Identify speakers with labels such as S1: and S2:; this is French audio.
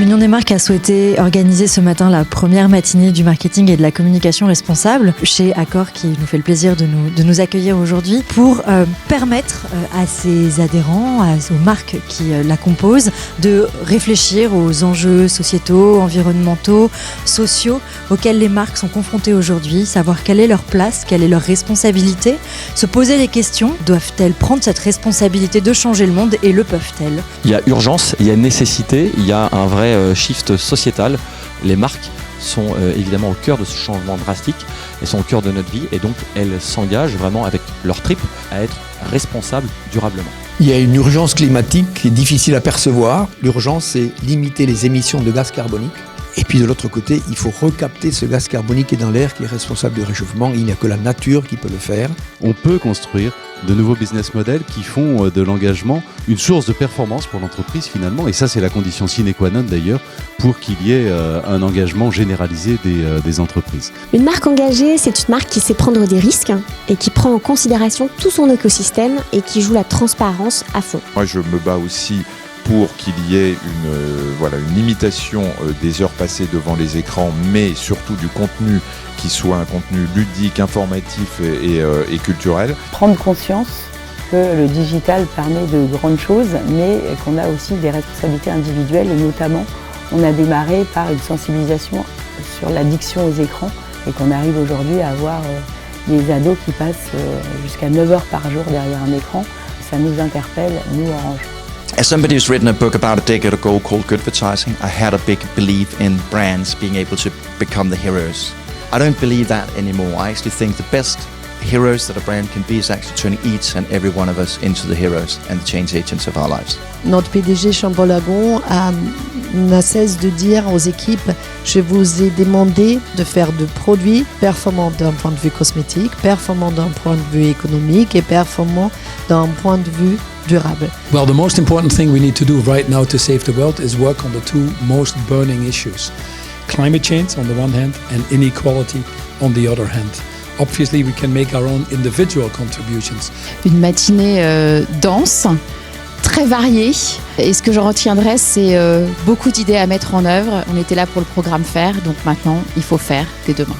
S1: l'Union des marques a souhaité organiser ce matin la première matinée du marketing et de la communication responsable chez Accor, qui nous fait le plaisir de nous accueillir aujourd'hui pour permettre à ses adhérents, aux marques qui la composent, de réfléchir aux enjeux sociétaux, environnementaux, sociaux auxquels les marques sont confrontées aujourd'hui, savoir quelle est leur place, quelle est leur responsabilité, se poser des questions, doivent-elles prendre cette responsabilité de changer le monde et le peuvent-elles ?
S2: Il y a urgence, il y a nécessité, il y a un vrai shift sociétal. Les marques sont évidemment au cœur de ce changement drastique, elles sont au cœur de notre vie et donc elles s'engagent vraiment avec leur tripes à être responsables durablement.
S3: Il y a une urgence climatique qui est difficile à percevoir. L'urgence, c'est limiter les émissions de gaz carbonique. Et puis de l'autre côté, il faut recapter ce gaz carbonique qui est dans l'air, qui est responsable du réchauffement. Il n'y a que la nature qui peut le faire.
S4: On peut construire de nouveaux business models qui font de l'engagement une source de performance pour l'entreprise finalement. Et ça, c'est la condition sine qua non d'ailleurs pour qu'il y ait un engagement généralisé des entreprises.
S5: Une marque engagée, c'est une marque qui sait prendre des risques et qui prend en considération tout son écosystème et qui joue la transparence à fond.
S6: Moi, je me bats aussi pour qu'il y ait une limitation des heures passées devant les écrans, mais surtout du contenu qui soit un contenu ludique, informatif et culturel.
S7: Prendre conscience que le digital permet de grandes choses, mais qu'on a aussi des responsabilités individuelles et notamment on a démarré par une sensibilisation sur l'addiction aux écrans et qu'on arrive aujourd'hui à avoir des ados qui passent jusqu'à 9 heures par jour derrière un écran. Ça nous interpelle, nous Orange.
S8: As somebody who's written a book about a decade ago called Good Advertising, I had a big belief in brands being able to become the heroes. I don't believe that anymore. I actually think the best heroes that a brand can be is actually turning each and every one of us into the heroes and the change agents of our lives.
S9: Notre PDG Chambre-Lagon n'a cesse de dire aux équipes, je vous ai demandé de faire de produits performants d'un point de vue cosmétique, performants d'un point de vue économique et performants d'un point de vue durable.
S10: Well, the most important thing we need to do right now to save the world is work on the two most burning issues. Climate change on the one hand and inequality on the other hand. Obviously, we can make our own individual contributions.
S11: Une matinée dense, très variée. Et ce que je retiendrai, c'est beaucoup d'idées à mettre en œuvre. On était là pour le programme faire, donc maintenant, il faut faire dès demain.